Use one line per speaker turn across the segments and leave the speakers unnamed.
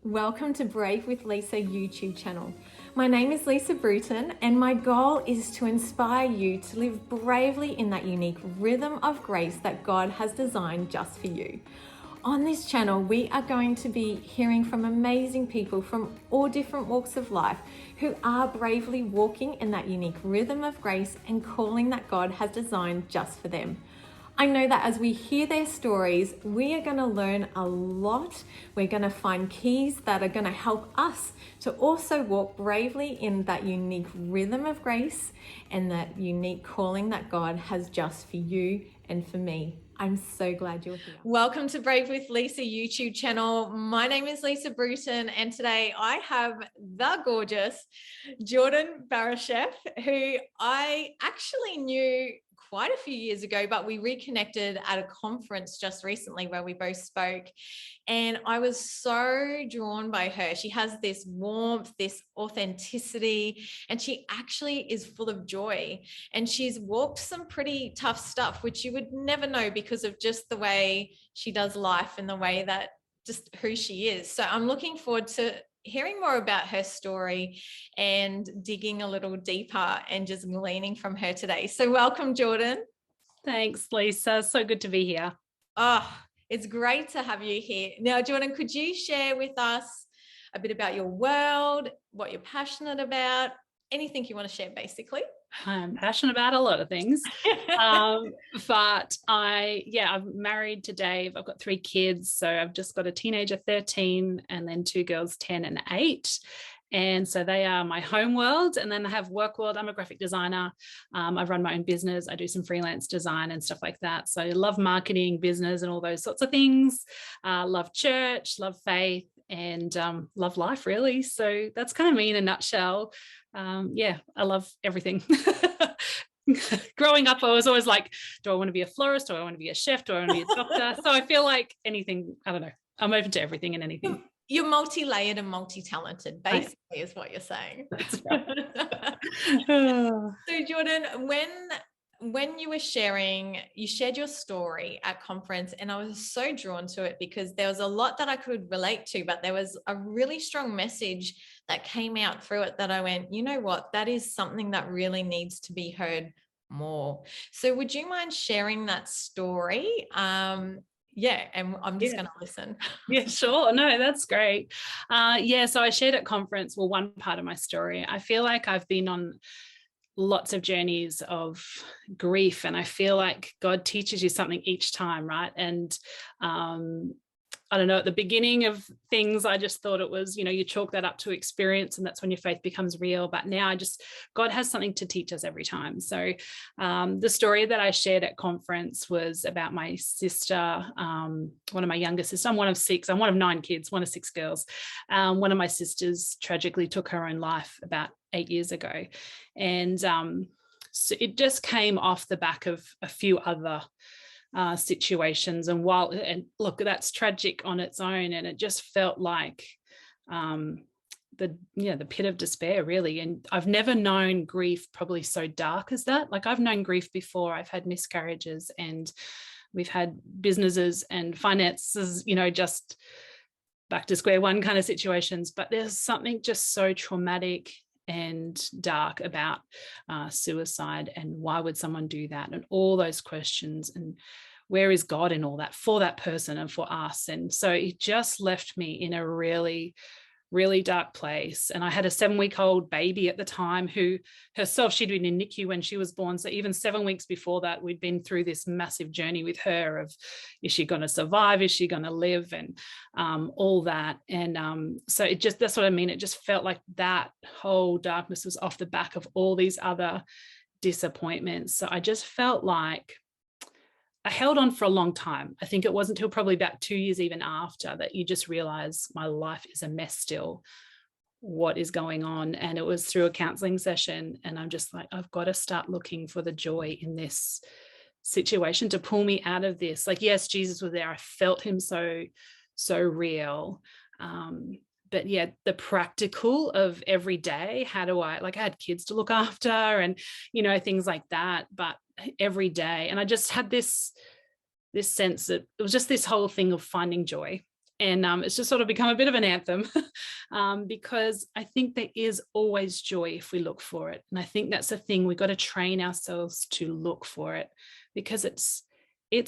Welcome to Brave with Lisa YouTube channel. My name is Lisa Bruton and my goal is to inspire you to live bravely in that unique rhythm of grace that God has designed just for you. On this channel, we are going to be hearing from amazing people from all different walks of life who are bravely walking in that unique rhythm of grace and calling that God has designed just for them. I know that as we hear their stories, we are going to learn a lot. We're going to find keys that are going to help us to also walk bravely in that unique rhythm of grace and that unique calling that God has just for you and for me. I'm so glad you're here. Welcome to Brave with Lisa YouTube channel. My name is Lisa Bruton and today I have the gorgeous Jordan Bariesheff, who I actually knew quite a few years ago, but we reconnected at a conference just recently where we both spoke. And I was so drawn by her. She has this warmth, this authenticity, and she actually is full of joy. And she's walked some pretty tough stuff, which you would never know because of just the way she does life and the way that just who she is. So I'm looking forward to hearing more about her story and digging a little deeper and just gleaning from her today. So welcome, Jordan.
Thanks, Lisa. So good to be here.
Oh, it's great to have you here. Now, Jordan, could you share with us a bit about your world, what you're passionate about, anything you want to share, basically?
I'm passionate about a lot of things, but I'm married to Dave. I've got 3 kids, so I've just got a teenager, 13, and then 2 girls, 10 and 8. And so they are my home world. And then I have work world. I'm a graphic designer. I run my own business. I do some freelance design and stuff like that. So I love marketing, business, and all those sorts of things. Love church, love faith, and love life, really. So that's kind of me in a nutshell. I love everything. Growing up, I was always like, do I want to be a florist? Do I want to be a chef? Do I want to be a doctor? So I feel like anything, I don't know. I'm open to everything and anything.
You're multi-layered and multi-talented, basically, is what you're saying.
That's right.
So Jordan, when you were sharing, you shared your story at conference and I was so drawn to it because there was a lot that I could relate to, but there was a really strong message that came out through it that I went, you know what, that is something that really needs to be heard more. So would you mind sharing that story? And I'm just going to listen.
Yeah, sure. No, that's great. So I shared at conference, one part of my story. I feel like I've been on lots of journeys of grief, and I feel like God teaches you something each time, right? And I don't know, at the beginning of things, I just thought it was, you chalk that up to experience and that's when your faith becomes real. But now God has something to teach us every time. So the story that I shared at conference was about my sister, one of my younger sisters. I'm one of 6. I'm one of 9 kids, one of 6 girls. One of my sisters tragically took her own life about 8 years ago. And so it just came off the back of a few other situations, and look, that's tragic on its own, and it just felt like the pit of despair, really. And I've never known grief probably so dark as that. Like, I've known grief before. I've had miscarriages and we've had businesses and finances, just back to square one kind of situations, but there's something just so traumatic and dark about suicide, and why would someone do that, and all those questions, and where is God in all that for that person and for us. And so it just left me in a really, really dark place. And I had a 7-week-old baby at the time who herself, she'd been in NICU when she was born. So even 7 weeks before that, we'd been through this massive journey with her of, is she going to survive? Is she going to live? And all that. And so that's what I mean. It just felt like that whole darkness was off the back of all these other disappointments. So I just felt like I held on for a long time. I think it wasn't until probably about 2 years even after that you just realize my life is a mess still. What is going on? And it was through a counseling session. And I'm just like, I've got to start looking for the joy in this situation to pull me out of this. Like, yes, Jesus was there. I felt him so real. But yeah, the practical of every day, I had kids to look after and, things like that, but every day. And I just had this sense that it was just this whole thing of finding joy. And it's just sort of become a bit of an anthem because I think there is always joy if we look for it. And I think that's the thing. We've got to train ourselves to look for it, because it's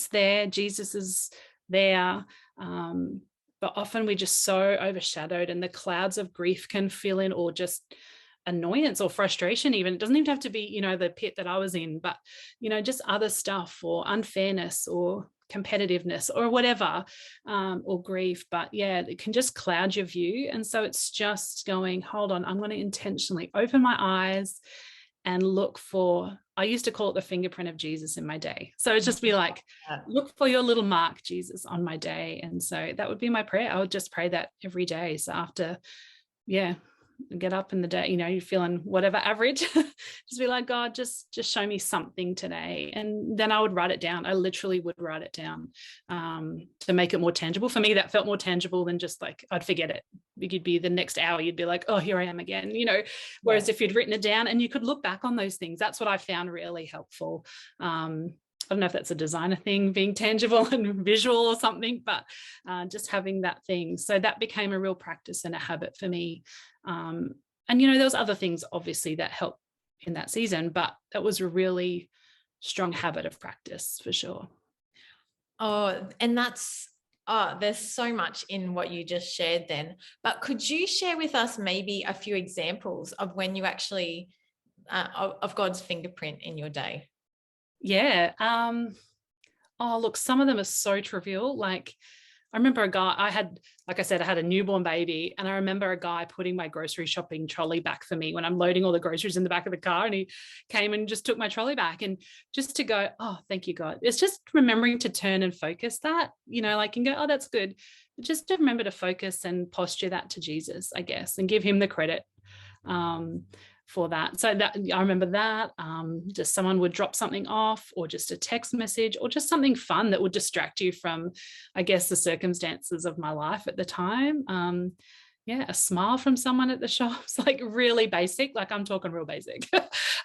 there. Jesus is there. But often we're just so overshadowed, and the clouds of grief can fill in, or just annoyance or frustration. Even it doesn't even have to be, the pit that I was in, but just other stuff, or unfairness, or competitiveness, or whatever, or grief. But yeah, it can just cloud your view. And so it's just going, hold on, I'm going to intentionally open my eyes and look for, I used to call it the fingerprint of Jesus in my day. So it's just be like, look for your little mark, Jesus, on my day. And so that would be my prayer. I would just pray that every day. So after, get up in the day, you're feeling whatever average, just be like, God, just show me something today. And then I would write it down. I literally would write it down to make it more tangible. For me, that felt more tangible than just like, I'd forget it. You'd be the next hour, you'd be like, oh, here I am again, whereas if you'd written it down and you could look back on those things, that's what I found really helpful. I don't know if that's a designer thing, being tangible and visual or something, but just having that thing. So that became a real practice and a habit for me. And, there was other things obviously that helped in that season, but that was a really strong habit of practice for sure.
Oh, and there's so much in what you just shared then, but could you share with us maybe a few examples of when you actually, of God's fingerprint in your day?
Yeah. Look, some of them are so trivial. Like, I remember a guy, I had a newborn baby, and I remember a guy putting my grocery shopping trolley back for me when I'm loading all the groceries in the back of the car, and he came and just took my trolley back, and just to go, oh, thank you, God. It's just remembering to turn and focus that, and go, oh, that's good. Just to remember to focus and posture that to Jesus, I guess, and give him the credit for that. So that I remember that just someone would drop something off, or just a text message, or just something fun that would distract you from, I guess, the circumstances of my life at the time. A smile from someone at the shops, like really basic, like I'm talking real basic.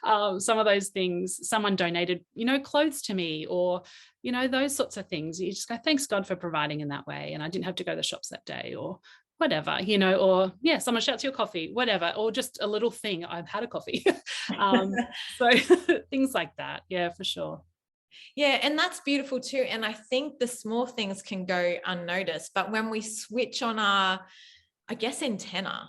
Some of those things, someone donated, clothes to me, or, those sorts of things. You just go, thanks God for providing in that way. And I didn't have to go to the shops that day, or whatever, or someone shouts your coffee, whatever, or just a little thing, I've had a coffee. So things like that. Yeah, for sure.
Yeah, and that's beautiful too. And I think the small things can go unnoticed, but when we switch on our, I guess, antenna,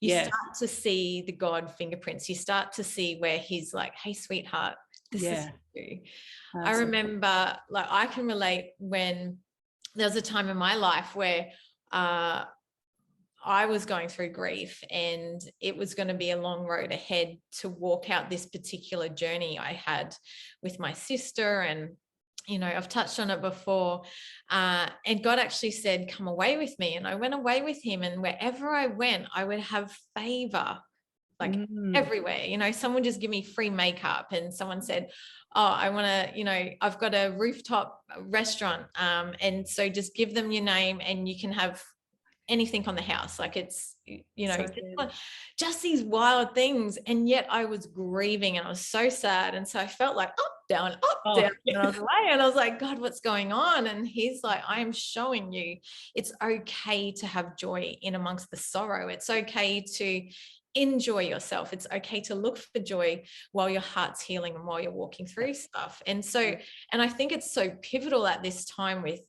you start to see the God fingerprints. You start to see where he's like, hey, sweetheart, this is you. I remember, like, I can relate when there was a time in my life where I was going through grief, and it was going to be a long road ahead to walk out this particular journey I had with my sister. And, I've touched on it before. And God actually said, come away with me. And I went away with him. And wherever I went, I would have favor, like everywhere. Someone just give me free makeup, and someone said, oh, I want to, I've got a rooftop restaurant. And so just give them your name and you can have anything on the house. Like, it's, just these wild things. And yet I was grieving, and I was so sad. And so I felt like up, down, down. And I was away, and I was like, God, what's going on? And he's like, I am showing you it's okay to have joy in amongst the sorrow. It's okay to enjoy yourself. It's okay to look for joy while your heart's healing and while you're walking through stuff. And so, and I think it's so pivotal at this time with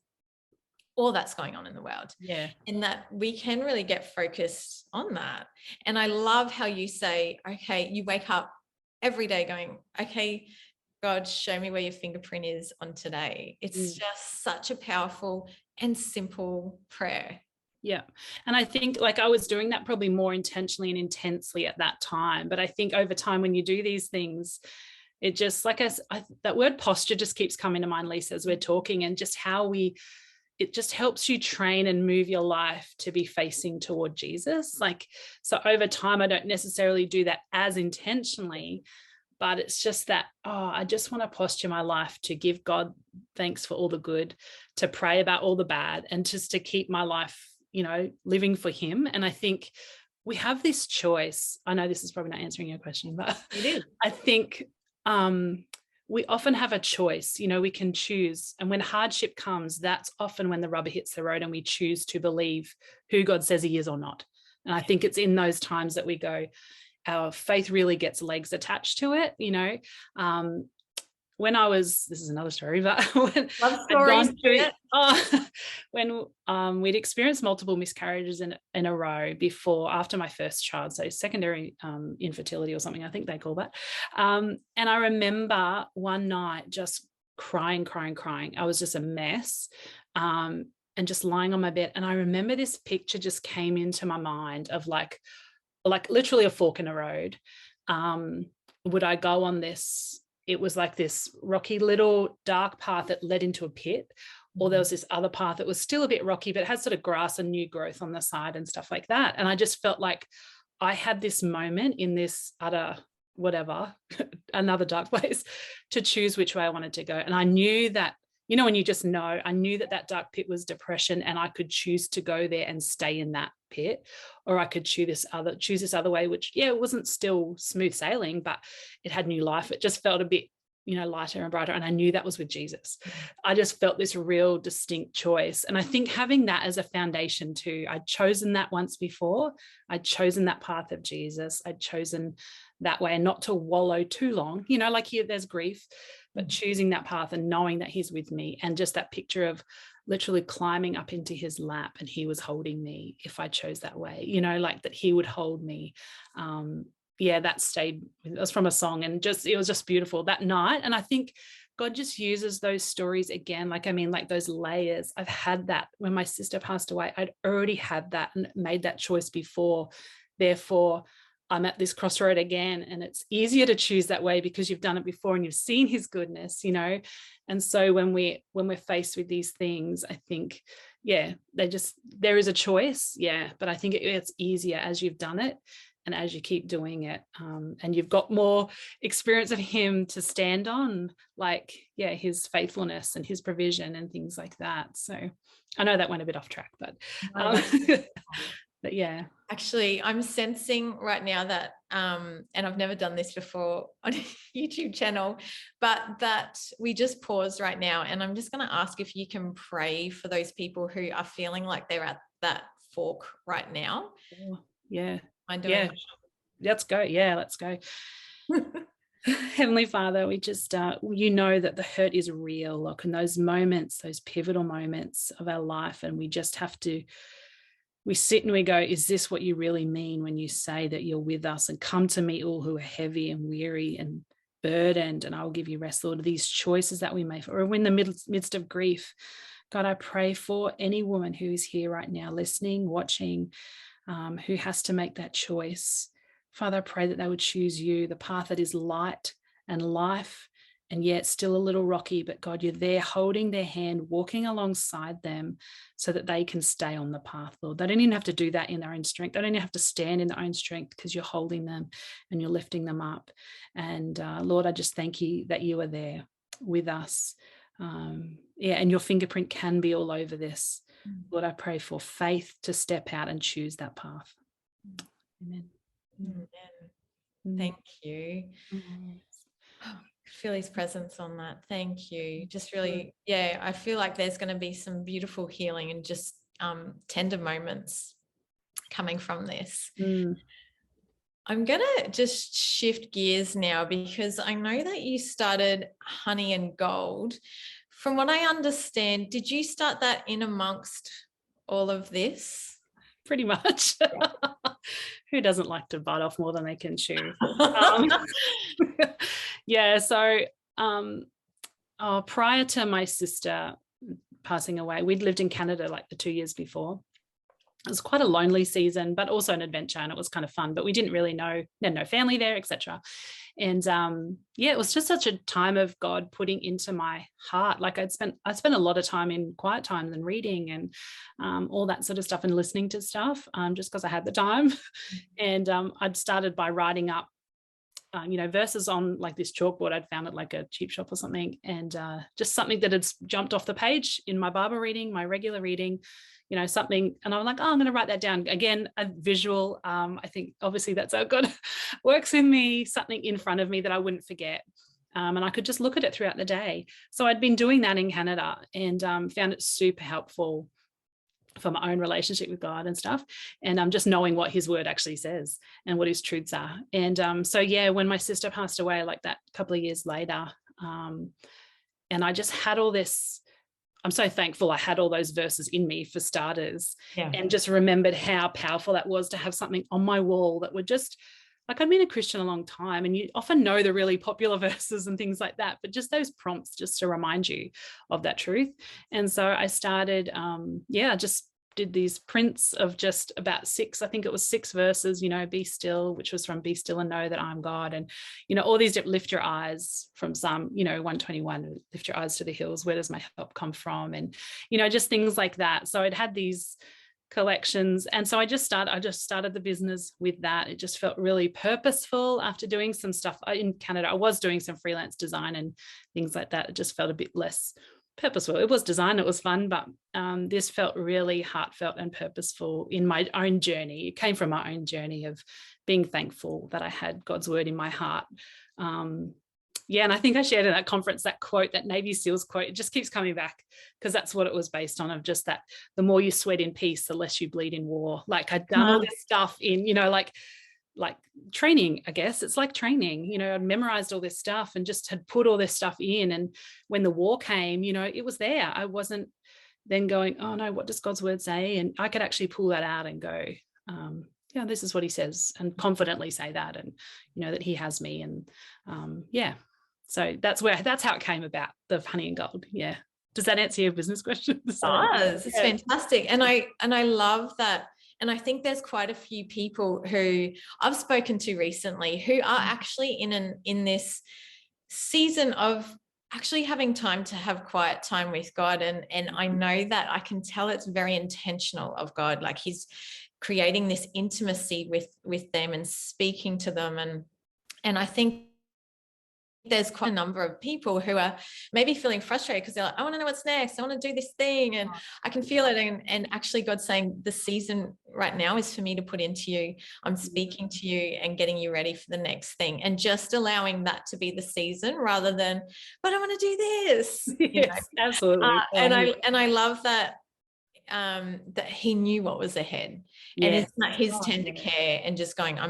all that's going on in the world.
Yeah.
And that we can really get focused on that. And I love how you say, okay, you wake up every day going, okay, God, show me where your fingerprint is on today. It's just such a powerful and simple prayer.
Yeah. And I think, like, I was doing that probably more intentionally and intensely at that time. But I think over time, when you do these things, it just, like, that word posture just keeps coming to mind, Lisa, as we're talking, and just how it just helps you train and move your life to be facing toward Jesus. Like, so over time, I don't necessarily do that as intentionally, but it's just that, I just want to posture my life to give God thanks for all the good, to pray about all the bad, and just to keep my life, living for him. And I think we have this choice. I know this is probably not answering your question, but
it is.
I think we often have a choice, we can choose. And when hardship comes, that's often when the rubber hits the road and we choose to believe who God says he is or not. And I think it's in those times that we go, our faith really gets legs attached to it, when I was, this is another story, but when
Love stories.
when we'd experienced multiple miscarriages in a row after my first child, so secondary infertility or something, I think they call that. And I remember one night just crying. I was just a mess, and just lying on my bed. And I remember this picture just came into my mind of like literally a fork in a road. Would I go on this? It was like this rocky little dark path that led into a pit, or there was this other path that was still a bit rocky, but it had sort of grass and new growth on the side and stuff like that. And I just felt like I had this moment in this utter whatever, another dark place, to choose which way I wanted to go. And I knew that, when you just know, I knew that dark pit was depression, and I could choose to go there and stay in that pit, or I could choose this other way, which, it wasn't still smooth sailing, but it had new life. It just felt a bit, lighter and brighter. And I knew that was with Jesus. I just felt this real distinct choice. And I think having that as a foundation too, I'd chosen that once before. I'd chosen that path of Jesus. I'd chosen that way, and not to wallow too long, like here there's grief, but choosing that path and knowing that he's with me, and just that picture of literally climbing up into his lap and he was holding me if I chose that way, like that he would hold me. That stayed. It was from a song, and it was just beautiful that night. And I think God just uses those stories again, like those layers. I've had that when my sister passed away. I'd already had that and made that choice before. Therefore, I'm at this crossroad again, and it's easier to choose that way because you've done it before and you've seen his goodness, And so when we're faced with these things, I think, there is a choice. But I think it's easier as you've done it and as you keep doing it. And you've got more experience of him to stand on, his faithfulness and his provision and things like that. So I know that went a bit off track, but but yeah.
Actually, I'm sensing right now that, and I've never done this before on a YouTube channel, but that we just pause right now. And I'm just going to ask if you can pray for those people who are feeling like they're at that fork right now.
Yeah.
Mind doing it?
Let's go. Yeah, let's go. Heavenly Father, we just, that the hurt is real, like in those moments, those pivotal moments of our life. And we just have to, we sit and we go, is this what you really mean when you say that you're with us, and come to me all who are heavy and weary and burdened, and I will give you rest, Lord? These choices that we make, or in the midst of grief, God, I pray for any woman who is here right now, listening, watching, who has to make that choice. Father, I pray that they would choose you, the path that is light and life, and yet still a little rocky, but God, you're there holding their hand, walking alongside them so that they can stay on the path, Lord. They don't even have to do that in their own strength. They don't even have to stand in their own strength, because you're holding them and you're lifting them up. And Lord, I just thank you that you are there with us. And your fingerprint can be all over this. Lord, I pray for faith to step out and choose that path. Amen.
Amen. Thank you. Feel his presence on that. Thank you. Just really, I feel like there's going to be some beautiful healing and just tender moments coming from this. I'm going to just shift gears now, because I know that you started Honey and Gold. From what I understand, did you start that in amongst all of this?
Pretty much. Who doesn't like to bite off more than they can chew? So prior to my sister passing away, we'd lived in Canada like the 2 years before. It was quite a lonely season, but also an adventure, and it was kind of fun, but we didn't really know, had no family there, etc. And it was just such a time of God putting into my heart. Like I spent a lot of time in quiet times and reading and all that sort of stuff, and listening to stuff, just because I had the time. And I'd started by writing up verses on like this chalkboard I'd found at like a cheap shop or something, and just something that had jumped off the page in my Bible reading, my regular reading, something. And I'm like, I'm going to write that down. Again, a visual. I think obviously that's how God works in me, something in front of me that I wouldn't forget. and I could just look at it throughout the day. So I'd been doing that in Canada, and found it super helpful for my own relationship with God and stuff, and just knowing what his word actually says and what his truths are. And so yeah, when my sister passed away, like that couple of years later, and I just had all this, I'm so thankful I had all those verses in me, for starters, and just remembered how powerful that was to have something on my wall that would just, like, I've been a Christian a long time, and you often know the really popular verses and things like that, but just those prompts just to remind you of that truth. And so I started, just did these prints of just about 6, I think it was 6 verses, be still, which was from Be Still and Know That I'm God. And, all these, lift your eyes from Psalm, 121, lift your eyes to the hills, where does my help come from? And, just things like that. So I'd had these collections, and so I just started the business with that. It just felt really purposeful after doing some stuff in Canada. I was doing some freelance design and things like that. It just felt a bit less purposeful. It was design, it was fun, but this felt really heartfelt and purposeful in my own journey. It came from my own journey of being thankful that I had God's word in my heart. And I think I shared at that conference that quote, that Navy SEALs quote. It just keeps coming back, because that's what it was based on, of just that the more you sweat in peace, the less you bleed in war. Like, I'd done all this stuff in, like training, I guess. It's like training, I'd memorized all this stuff and just had put all this stuff in. And when the war came, it was there. I wasn't then going, oh no, what does God's word say? And I could actually pull that out and go, this is what he says, and confidently say that, and, that he has me. And so that's how it came about, the honey and gold. Yeah. Does that answer your business question?
It does. It's fantastic. And I love that. And I think there's quite a few people who I've spoken to recently who are actually in this season of actually having time to have quiet time with God. And I know that I can tell it's very intentional of God. Like, he's creating this intimacy with them and speaking to them. And I think there's quite a number of people who are maybe feeling frustrated because they're like, I want to know what's next. I want to do this thing. And I can feel it. And actually God's saying, the season right now is for me to put into you. I'm speaking to you and getting you ready for the next thing, and just allowing that to be the season, rather than, but I want to do this.
Yes, absolutely.
And I love that, that he knew what was ahead. And it's not his tender care and just going,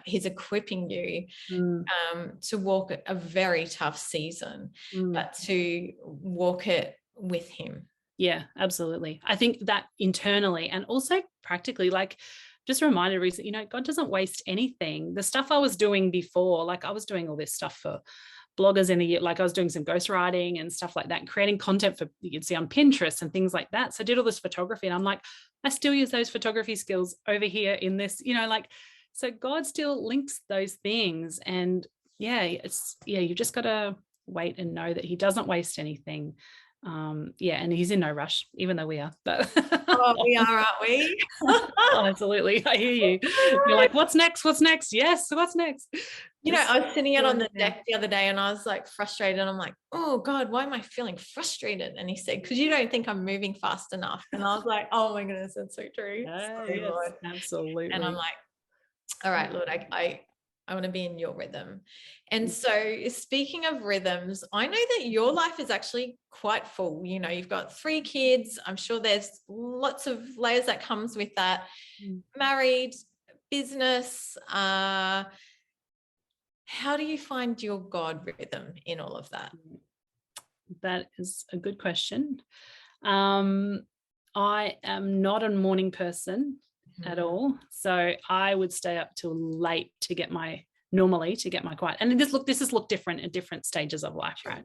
he's equipping you to walk a very tough season, but to walk it with him.
Yeah, absolutely. I think that internally and also practically, like, just reminded recently, God doesn't waste anything. The stuff I was doing before, like, I was doing all this stuff for bloggers in the year, like I was doing some ghostwriting and stuff like that, and creating content for, you can see on Pinterest and things like that. So I did all this photography, and I'm like, I still use those photography skills over here in this, so God still links those things. And you've just got to wait and know that he doesn't waste anything. And he's in no rush, even though we are. But
we are, aren't we?
Oh, absolutely. I hear you. You're like, what's next? What's next? Yes. What's next?
I was sitting out on the deck the other day, and I was like frustrated. And I'm like, oh God, why am I feeling frustrated? And he said, because you don't think I'm moving fast enough. And I was like, oh my goodness, that's so true.
Yes, Lord. Absolutely.
And I'm like, all right, Lord, I want to be in your rhythm. And so, speaking of rhythms, I know that your life is actually quite full. You've got 3 kids. I'm sure there's lots of layers that comes with that. Married, business. How do you find your God rhythm in all of that?
That is a good question. I am not a morning person at all. So I would stay up till late to get my quiet. And this has looked different at different stages of life, right?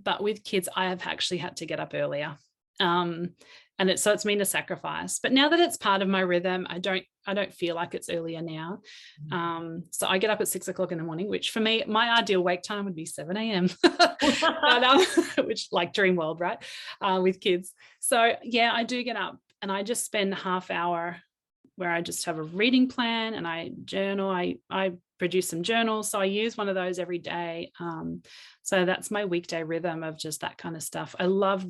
But with kids, I have actually had to get up earlier. And it's been a sacrifice. But now that it's part of my rhythm, I don't feel like it's earlier now. So I get up at 6 o'clock in the morning, which for me, my ideal wake time would be 7 a.m. Which, like, dream world, right? With kids. So yeah, I do get up, and I just spend half hour where I just have a reading plan, and I journal. I produce some journals. So I use one of those every day. So that's my weekday rhythm of just that kind of stuff. I love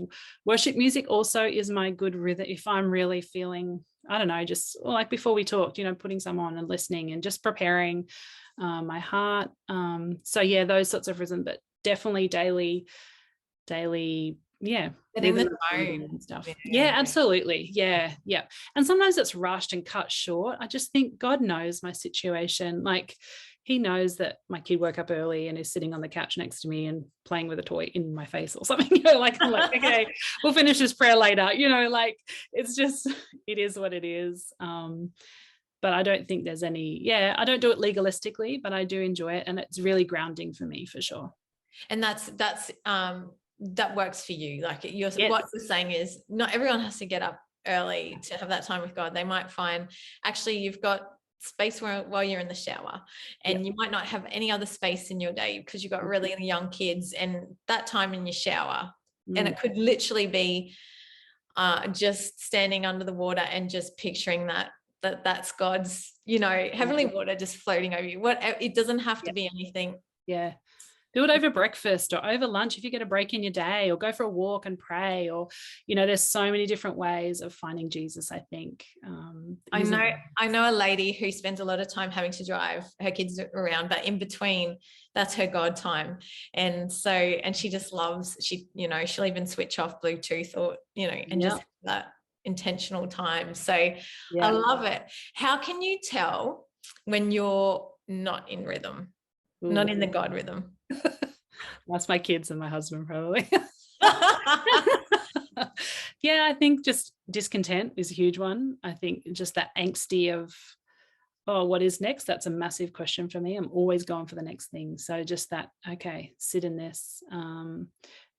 worship music also is my good rhythm. If I'm really feeling, I don't know, just like before we talked, you know, putting some on and listening and just preparing my heart. So yeah, those sorts of rhythm, but definitely daily, yeah.
Getting the tone
and stuff. Yeah, absolutely. Yeah. And sometimes it's rushed and cut short. I just think God knows my situation. Like he knows that my kid woke up early and is sitting on the couch next to me and playing with a toy in my face or something. You know, like I'm like, okay, we'll finish this prayer later. You know, like it's just, it is what it is. But I don't think there's any, I don't do it legalistically, but I do enjoy it. And it's really grounding for me for sure.
And that works for you. Like what you're saying is not everyone has to get up early to have that time with God. They might find actually you've got space while you're in the shower, and you might not have any other space in your day because you've got really young kids, and that time in your shower, and it could literally be just standing under the water and just picturing that's God's, you know, heavenly water just floating over you. It doesn't have to be anything.
Yeah. Do it over breakfast or over lunch if you get a break in your day, or go for a walk and pray, or, you know, there's so many different ways of finding Jesus, I think.
I know a lady who spends a lot of time having to drive her kids around, but in between, that's her God time. And so, and she just loves, she'll even switch off Bluetooth or, you know, and just have that intentional time. So I love it. How can you tell when you're not in rhythm, not in the God rhythm?
That's my kids and my husband probably. Yeah, I think just discontent is a huge one. I think just that angsty of, oh, what is next? That's a massive question for me. I'm always going for the next thing. So just that, okay, sit in this,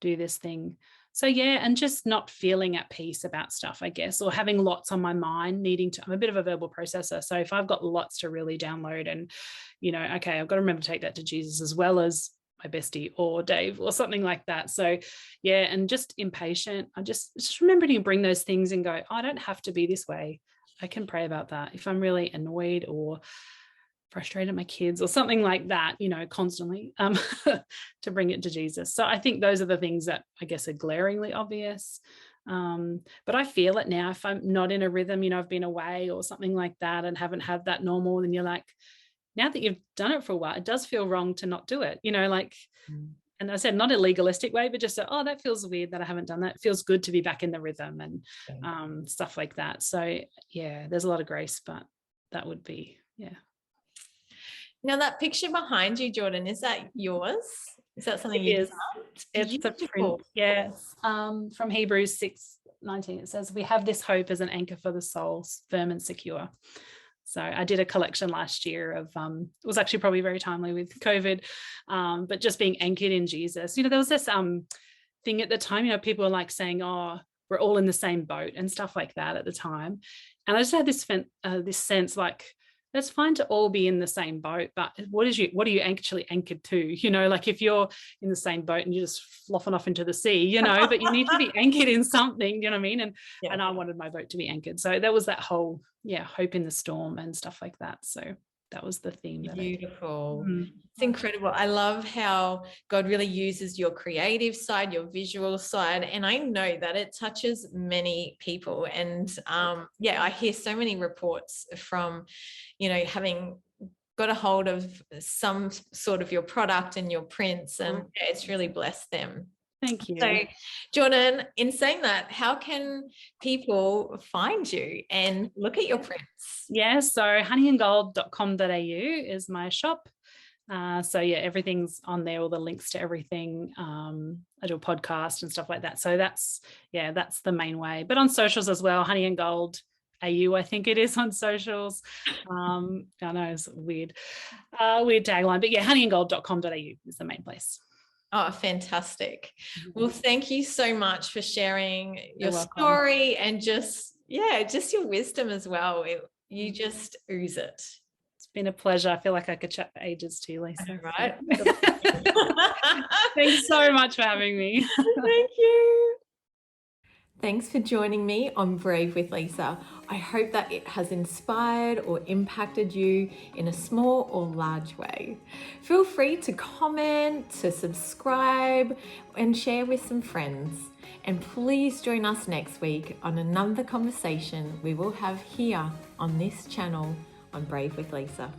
do this thing. So yeah, and just not feeling at peace about stuff, I guess, or having lots on my mind, I'm a bit of a verbal processor. So if I've got lots to really download and, you know, okay, I've got to remember to take that to Jesus as well as my bestie or Dave or something like that. So yeah, and just impatient. I just remembering to bring those things and go, oh, I don't have to be this way. I can pray about that. If I'm really annoyed or frustrated at my kids or something like that, you know, constantly, to bring it to Jesus. So I think those are the things that I guess are glaringly obvious. But I feel it now. If I'm not in a rhythm, you know, I've been away or something like that and haven't had that normal, then you're like, now that you've done it for a while, it does feel wrong to not do it, you know, like, and I said, not a legalistic way, but just that feels weird that I haven't done that. It feels good to be back in the rhythm and stuff like that. So yeah, there's a lot of grace, but that would be, Now
that picture behind you, Jordan, is that yours? Is that something you designed?
It's a print, yes. From Hebrews 6:19, it says, we have this hope as an anchor for the soul, firm and secure. So I did a collection last year of, it was actually probably very timely with COVID, but just being anchored in Jesus. You know, there was this thing at the time, you know, people were like saying, oh, we're all in the same boat and stuff like that at the time. And I just had this sense like, that's fine to all be in the same boat, but what are you actually anchored to? You know, like if you're in the same boat and you're just flopping off into the sea, you know, but you need to be anchored in something, you know what I mean? And I wanted my boat to be anchored. So that was that whole, hope in the storm and stuff like that. So that was the theme.
Beautiful. It's incredible. I love how God really uses your creative side, your visual side. And I know that it touches many people. And I hear so many reports from, you know, having got a hold of some sort of your product and your prints, and it's really blessed them.
Thank you.
So, Jordan, in saying that, how can people find you and look at your prints?
Yeah, so honeyandgold.com.au is my shop. Everything's on there, all the links to everything. I do a podcast and stuff like that. So that's the main way. But on socials as well, Honey and Gold AU, I think it is on socials. I know it's weird tagline, but honeyandgold.com.au is the main place.
Oh, fantastic. Well, thank you so much for sharing your story and just your wisdom as well. You just ooze it.
It's been a pleasure. I feel like I could chat for ages too, Lisa.
Right.
Thanks so much for having me.
Thank you. Thanks for joining me on Brave with Lisa. I hope that it has inspired or impacted you in a small or large way. Feel free to comment, to subscribe, and share with some friends. And please join us next week on another conversation we will have here on this channel on Brave with Lisa.